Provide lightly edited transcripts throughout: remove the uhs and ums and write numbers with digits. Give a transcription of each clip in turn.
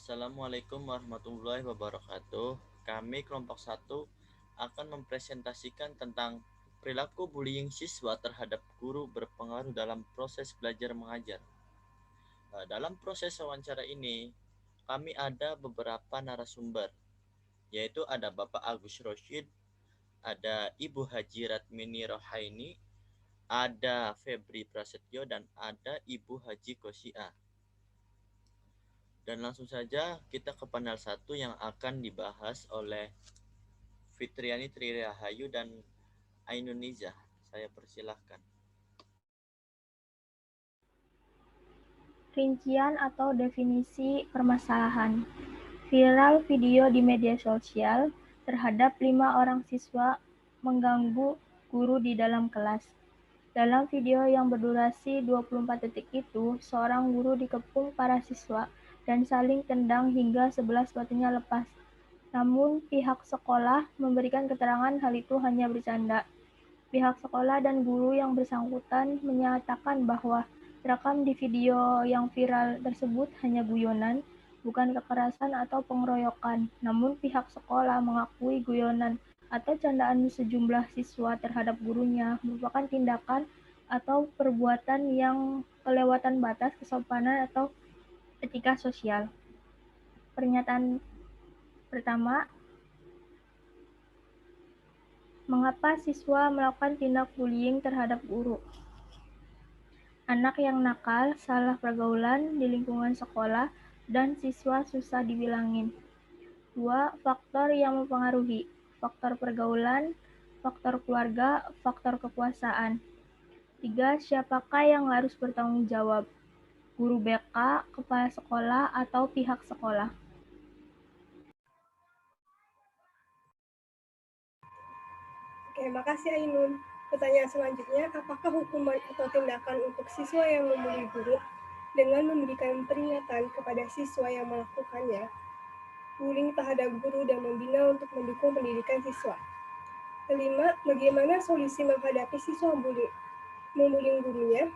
Assalamualaikum warahmatullahi wabarakatuh. Kami kelompok 1 akan mempresentasikan tentang perilaku bullying siswa terhadap guru berpengaruh dalam proses belajar mengajar. Dalam proses wawancara ini, kami ada beberapa narasumber, yaitu ada Bapak Agus Rosyid, ada Ibu Haji Ratmini Rohaini, ada Febri Prasetyo, dan ada Ibu Haji Kosia. Dan langsung saja kita ke panel 1 yang akan dibahas oleh Fitriani Trirahayu dan Ainuniza. Saya persilahkan. Rincian atau definisi permasalahan. Viral video di media sosial terhadap 5 orang siswa mengganggu guru di dalam kelas. Dalam video yang berdurasi 24 detik itu, seorang guru dikepung para siswa dan saling tendang hingga 11 batunya lepas. Namun pihak sekolah memberikan keterangan hal itu hanya bercanda. Pihak sekolah dan guru yang bersangkutan menyatakan bahwa terekam di video yang viral tersebut hanya guyonan, bukan kekerasan atau pengeroyokan. Namun pihak sekolah mengakui guyonan atau candaan sejumlah siswa terhadap gurunya merupakan tindakan atau perbuatan yang kelewatan batas kesopanan atau etika sosial. Pernyataan pertama, mengapa siswa melakukan tindak bullying terhadap guru? Anak yang nakal, salah pergaulan di lingkungan sekolah, dan siswa susah dibilangin. 2. Faktor yang mempengaruhi. Faktor pergaulan, faktor keluarga, faktor kekuasaan. 3. Siapakah yang harus bertanggung jawab? Guru BK, kepala sekolah, atau pihak sekolah? Oke, makasih Ainun. Pertanyaan selanjutnya, apakah hukuman atau tindakan untuk siswa yang membuli guru dengan memberikan peringatan kepada siswa yang melakukannya, bullying terhadap guru dan membina untuk mendukung pendidikan siswa? Kelima, bagaimana solusi menghadapi siswa membuli gurunya,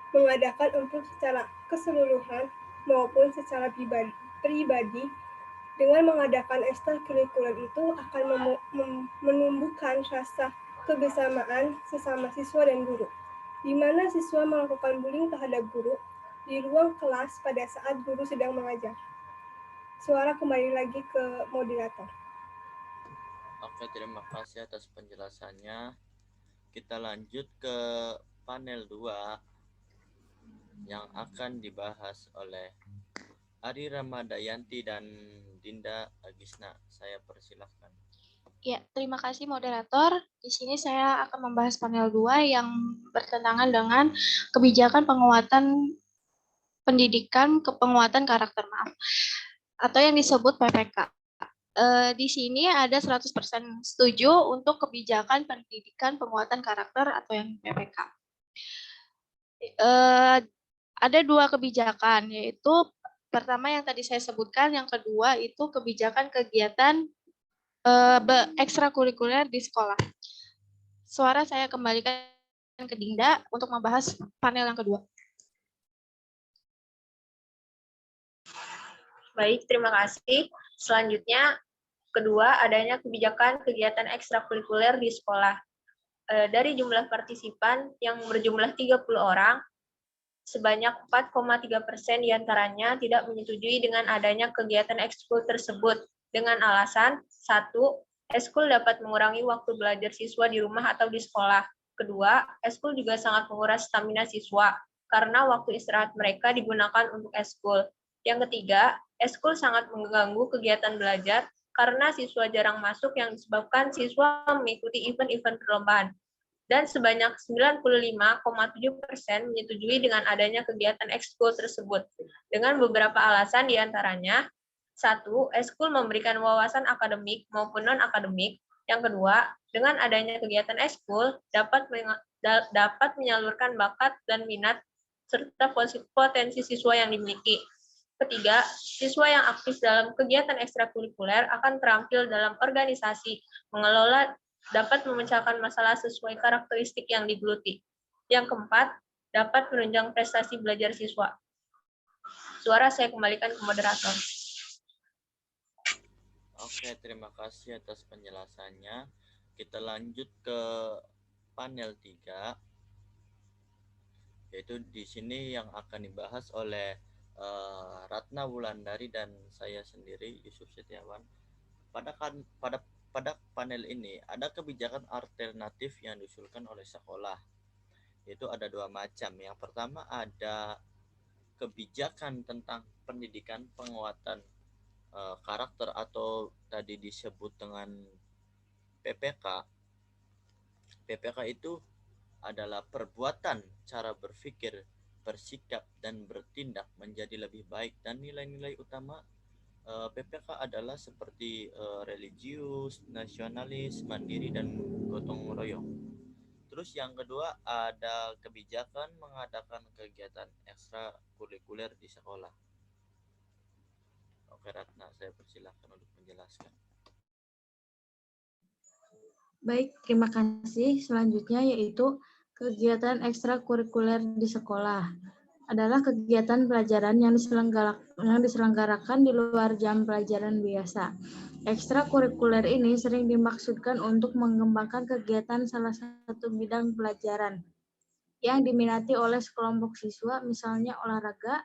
mengadakan untuk secara keseluruhan maupun secara pribadi dengan mengadakan ekstrakurikuler itu akan menumbuhkan rasa kebersamaan sesama siswa dan guru, di mana siswa melakukan bullying terhadap guru di ruang kelas pada saat guru sedang mengajar. Suara kembali lagi ke moderator. Oke, terima kasih atas penjelasannya. Kita lanjut ke panel 2 yang akan dibahas oleh Ari Ramadayanti dan Dinda Agisna. Saya persilahkan. Ya, terima kasih moderator. Di sini saya akan membahas panel 2 yang bertentangan dengan kebijakan penguatan pendidikan penguatan karakter, atau yang disebut PPK. Di sini ada 100% setuju untuk kebijakan pendidikan penguatan karakter atau yang PPK. Ada 2 kebijakan, yaitu pertama yang tadi saya sebutkan, yang kedua itu kebijakan kegiatan ekstrakurikuler di sekolah. Suara saya kembalikan ke Dinda untuk membahas panel yang kedua. Baik, terima kasih. Selanjutnya, kedua, adanya kebijakan kegiatan ekstrakurikuler di sekolah. Dari jumlah partisipan yang berjumlah 30 orang, sebanyak 4,3% diantaranya tidak menyetujui dengan adanya kegiatan ekskul tersebut dengan alasan, 1, ekskul dapat mengurangi waktu belajar siswa di rumah atau di sekolah. Kedua, ekskul juga sangat menguras stamina siswa karena waktu istirahat mereka digunakan untuk ekskul. Yang ketiga, ekskul sangat mengganggu kegiatan belajar karena siswa jarang masuk yang disebabkan siswa mengikuti event-event perlombaan. Dan sebanyak 95,7% menyetujui dengan adanya kegiatan ekskul tersebut, dengan beberapa alasan diantaranya, 1, ekskul memberikan wawasan akademik maupun non-akademik. Yang kedua, dengan adanya kegiatan ekskul dapat menyalurkan bakat dan minat serta potensi siswa yang dimiliki. Ketiga, siswa yang aktif dalam kegiatan ekstrakurikuler akan terampil dalam organisasi, mengelola, dapat memecahkan masalah sesuai karakteristik yang digeluti. Yang keempat, dapat menunjang prestasi belajar siswa. Suara saya kembalikan ke moderator. Oke, terima kasih atas penjelasannya. Kita lanjut ke panel 3, yaitu di sini yang akan dibahas oleh Ratna Wulandari dan saya sendiri Yusuf Setiawan. Pada panel ini ada kebijakan alternatif yang diusulkan oleh sekolah, yaitu ada dua macam. Yang pertama ada kebijakan tentang pendidikan penguatan karakter atau tadi disebut dengan PPK. PPK itu adalah perbuatan, cara berpikir, bersikap, dan bertindak menjadi lebih baik, dan nilai-nilai utama PPK adalah seperti religius, nasionalis, mandiri, dan gotong royong. Terus yang kedua ada kebijakan mengadakan kegiatan ekstrakurikuler di sekolah. Oke Ratna, saya persilahkan untuk menjelaskan. Baik, terima kasih. Selanjutnya yaitu kegiatan ekstrakurikuler di sekolah. Adalah kegiatan pelajaran yang diselenggarakan di luar jam pelajaran biasa. Ekstrakurikuler ini sering dimaksudkan untuk mengembangkan kegiatan salah satu bidang pelajaran yang diminati oleh sekelompok siswa, misalnya olahraga,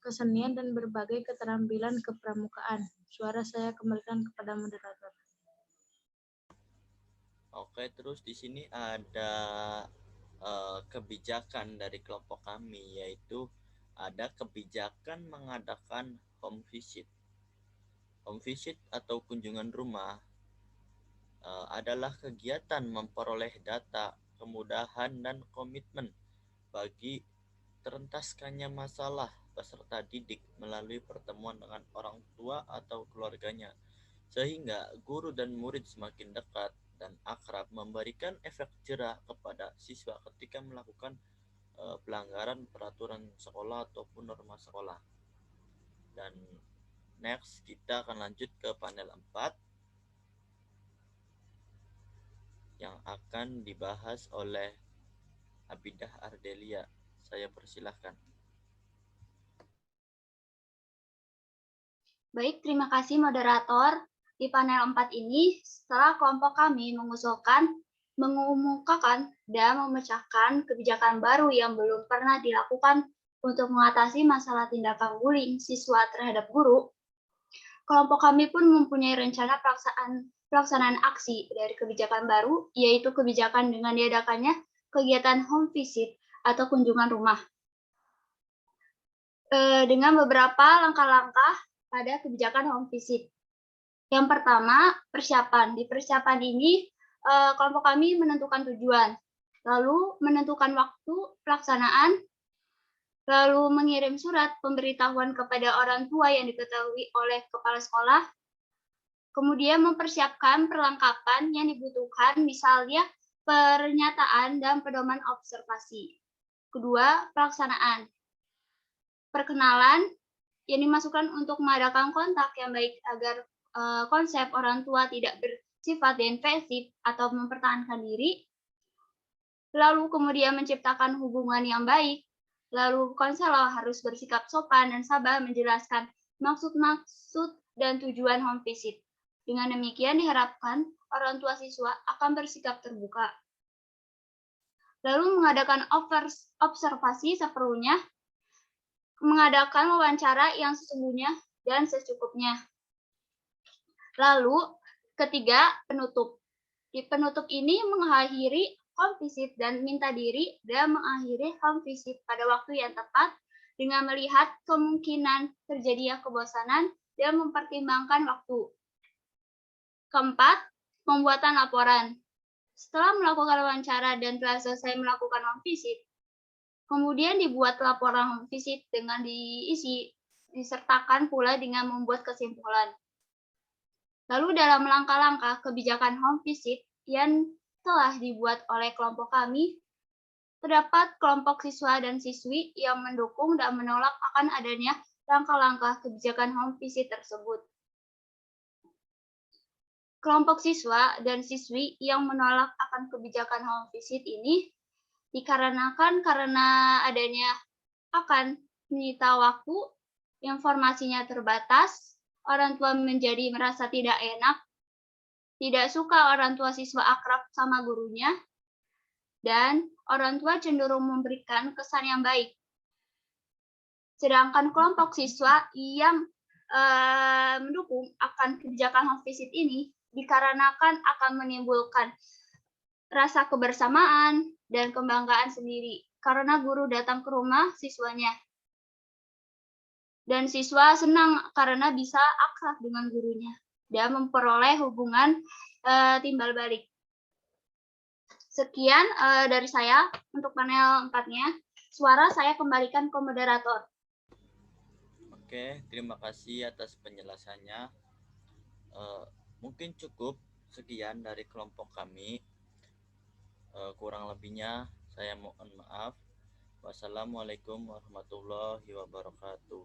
kesenian, dan berbagai keterampilan kepramukaan. Suara saya kembalikan kepada moderator. Oke, terus di sini ada kebijakan dari kelompok kami, yaitu ada kebijakan mengadakan home visit. Home visit atau kunjungan rumah adalah kegiatan memperoleh data, kemudahan, dan komitmen bagi terentaskannya masalah peserta didik melalui pertemuan dengan orang tua atau keluarganya, sehingga guru dan murid semakin dekat dan akrab, memberikan efek jerah kepada siswa ketika melakukan pelanggaran peraturan sekolah ataupun norma sekolah. Dan next kita akan lanjut ke panel 4 yang akan dibahas oleh Abidah Ardelia. Saya persilahkan. Baik, terima kasih moderator. Di panel 4 ini, setelah kelompok kami mengumumkakan dan memecahkan kebijakan baru yang belum pernah dilakukan untuk mengatasi masalah tindakan bullying siswa terhadap guru, kelompok kami pun mempunyai rencana pelaksanaan aksi dari kebijakan baru, yaitu kebijakan dengan diadakannya kegiatan home visit atau kunjungan rumah. Dengan beberapa langkah-langkah pada kebijakan home visit. Yang pertama, persiapan. Di persiapan ini, kelompok kami menentukan tujuan, lalu menentukan waktu pelaksanaan, lalu mengirim surat pemberitahuan kepada orang tua yang diketahui oleh kepala sekolah, kemudian mempersiapkan perlengkapan yang dibutuhkan, misalnya pernyataan dan pedoman observasi. Kedua, pelaksanaan. Perkenalan yang dimasukkan untuk mengadakan kontak yang baik agar konsep orang tua tidak bersifat defensif atau mempertahankan diri, lalu kemudian menciptakan hubungan yang baik, lalu konselor harus bersikap sopan dan sabar menjelaskan maksud dan tujuan home visit. Dengan demikian diharapkan orang tua siswa akan bersikap terbuka. Lalu mengadakan observasi seperlunya, mengadakan wawancara yang sesungguhnya dan secukupnya. Lalu, ketiga, penutup. Di penutup ini mengakhiri home visit dan minta diri dan mengakhiri home visit pada waktu yang tepat dengan melihat kemungkinan terjadinya kebosanan dan mempertimbangkan waktu. Keempat, pembuatan laporan. Setelah melakukan wawancara dan telah selesai melakukan home visit, kemudian dibuat laporan home visit dengan disertakan pula dengan membuat kesimpulan. Lalu dalam langkah-langkah kebijakan home visit yang telah dibuat oleh kelompok kami, terdapat kelompok siswa dan siswi yang mendukung dan menolak akan adanya langkah-langkah kebijakan home visit tersebut. Kelompok siswa dan siswi yang menolak akan kebijakan home visit ini dikarenakan karena adanya akan menyita waktu, informasinya terbatas, orang tua menjadi merasa tidak enak, tidak suka orang tua siswa akrab sama gurunya, dan orang tua cenderung memberikan kesan yang baik. Sedangkan kelompok siswa yang mendukung akan kebijakan home visit ini dikarenakan akan menimbulkan rasa kebersamaan dan kebanggaan sendiri karena guru datang ke rumah siswanya. Dan siswa senang karena bisa akrab dengan gurunya dan memperoleh hubungan timbal balik. Sekian dari saya untuk panel 4-nya. Suara saya kembalikan ke moderator. Oke, terima kasih atas penjelasannya. Mungkin cukup sekian dari kelompok kami. Kurang lebihnya saya mohon maaf. Wassalamualaikum warahmatullahi wabarakatuh.